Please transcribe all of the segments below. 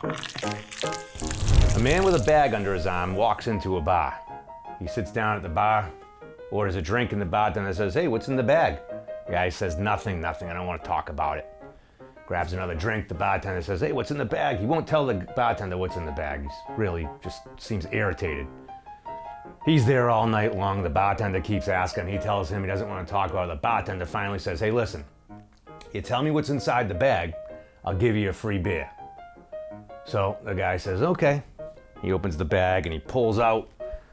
A man with a bag under his arm walks into a bar. He sits down at the bar, orders a drink, and the bartender says, "Hey, what's in the bag?" The guy says, Nothing, I don't want to talk about it. Grabs another drink, the bartender says, "Hey, what's in the bag?" He won't tell the bartender what's in the bag. He's really just seems irritated. He's there all night long. The bartender keeps asking. He tells him he doesn't want to talk about it. The bartender finally says, "Hey, listen, you tell me what's inside the bag, I'll give you a free beer." So the guy says, "Okay." He opens the bag and he pulls out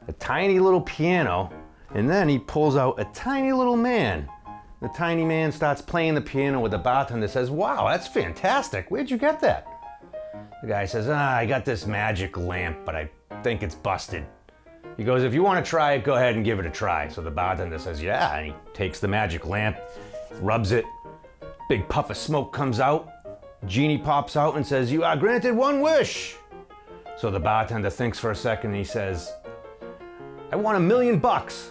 a tiny little piano, and then he pulls out a tiny little man. The tiny man starts playing the piano with the bartender says, "Wow, that's fantastic. Where'd you get that?" The guy says, "I got this magic lamp, but I think it's busted." He goes, "If you want to try it, go ahead and give it a try." So the bartender says, "Yeah," and he takes the magic lamp, rubs it, big puff of smoke comes out, genie pops out and says, "You are granted one wish." So the bartender thinks for a second and he says, "I want $1,000,000.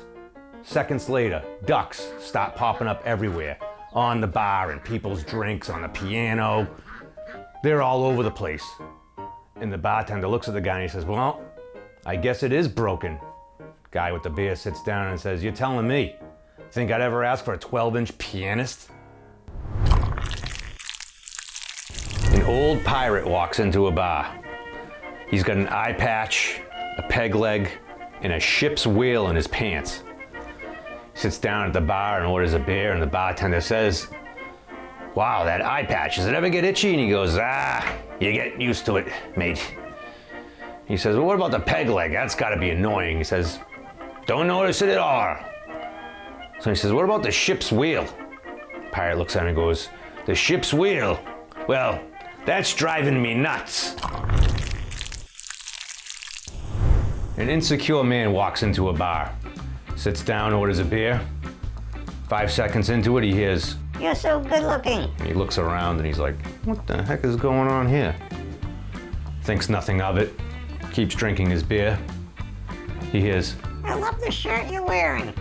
Seconds later, ducks start popping up everywhere, on the bar and people's drinks, on the piano. They're all over the place. And the bartender looks at the guy and he says, "Well, I guess it is broken." Guy with the beer sits down and says, "You're telling me? Think I'd ever ask for a 12-inch pianist?" An old pirate walks into a bar. He's got an eye patch, a peg leg, and a ship's wheel in his pants. He sits down at the bar and orders a beer, and the bartender says, "Wow, that eye patch, does it ever get itchy?" And he goes, "You get used to it, mate." He says, "Well, what about the peg leg? That's gotta be annoying." He says, "Don't notice it at all." So he says, "What about the ship's wheel?" Pirate looks at him and goes, "The ship's wheel? Well, that's driving me nuts." An insecure man walks into a bar, sits down, orders a beer. 5 seconds into it, he hears, "You're so good looking." He looks around and he's like, "What the heck is going on here?" Thinks nothing of it, keeps drinking his beer. He hears, "I love the shirt you're wearing."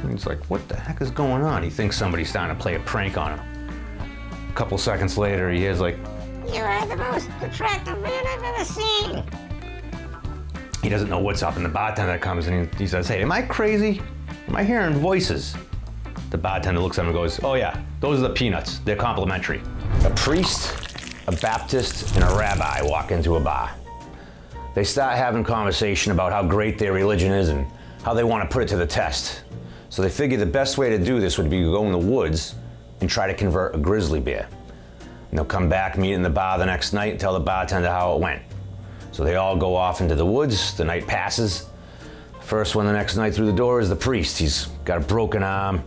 And he's like, "What the heck is going on?" He thinks somebody's starting to play a prank on him. A couple seconds later, he hears like, "You are the most attractive man I've ever seen." He doesn't know what's up, and the bartender comes and he says, "Hey, am I crazy? Am I hearing voices?" The bartender looks at him and goes, "Oh yeah, those are the peanuts. They're complimentary." A priest, a Baptist, and a rabbi walk into a bar. They start having conversation about how great their religion is and how they want to put it to the test. So they figure the best way to do this would be to go in the woods and try to convert a grizzly bear. And they'll come back, meet in the bar the next night, and tell the bartender how it went. So they all go off into the woods. The night passes. First one the next night through the door is the priest. He's got a broken arm,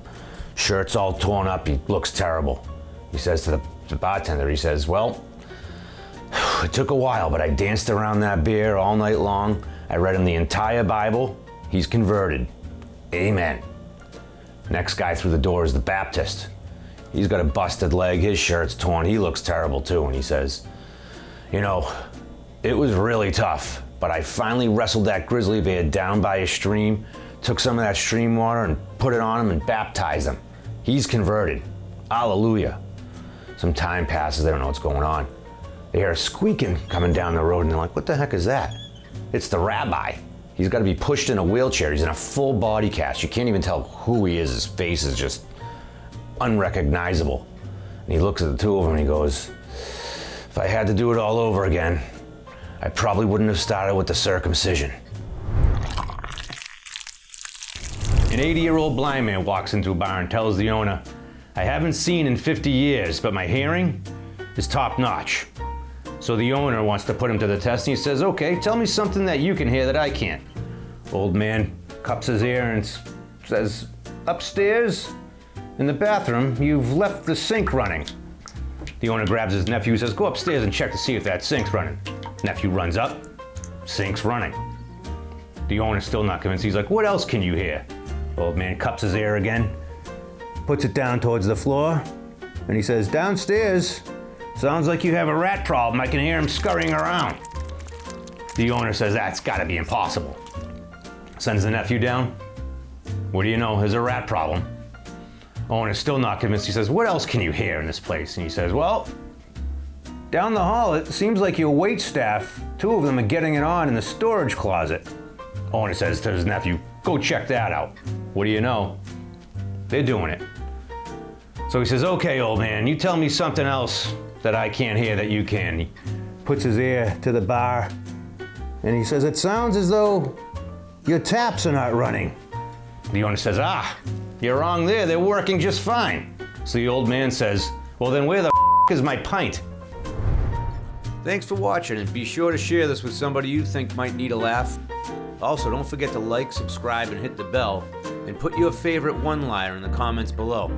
shirt's all torn up, he looks terrible. He says to the bartender, he says, "Well, it took a while, but I danced around that beer all night long. I read him the entire Bible. He's converted. Amen." Next guy through the door is the Baptist. He's got a busted leg, his shirt's torn, he looks terrible too, and he says, "You know, it was really tough, but I finally wrestled that grizzly bear down by a stream, took some of that stream water and put it on him and baptized him. He's converted. Hallelujah." Some time passes, they don't know what's going on. They hear a squeaking coming down the road and they're like, "What the heck is that?" It's the rabbi. He's got to be pushed in a wheelchair. He's in a full body cast. You can't even tell who he is. His face is just unrecognizable. And he looks at the two of them and he goes, "If I had to do it all over again, I probably wouldn't have started with the circumcision." An 80-year-old blind man walks into a bar and tells the owner, "I haven't seen in 50 years, but my hearing is top notch." So the owner wants to put him to the test and he says, "Okay, tell me something that you can hear that I can't." Old man cups his ear and says, "Upstairs in the bathroom, you've left the sink running." The owner grabs his nephew and says, "Go upstairs and check to see if that sink's running." Nephew runs up, sink's running. The owner's still not convinced. He's like, "What else can you hear?" Old man cups his ear again, puts it down towards the floor, and he says, "Downstairs, sounds like you have a rat problem. I can hear him scurrying around." The owner says, "That's gotta be impossible." Sends the nephew down. What do you know, there's a rat problem. Owner's still not convinced. He says, "What else can you hear in this place?" And he says, "Well, Down the hall, it seems like your wait staff, 2 of them are getting it on in the storage closet. Owner says to his nephew, go check that out. What do you know? They're doing it. So he says, okay, old man, you tell me something else that I can't hear that you can. He puts his ear to the bar and he says, it sounds as though your taps are not running. The owner says, you're wrong there, they're working just fine. So the old man says, well then where the is my pint? Thanks for watching, and be sure to share this with somebody you think might need a laugh. Also, don't forget to like, subscribe, and hit the bell, and put your favorite one-liner in the comments below.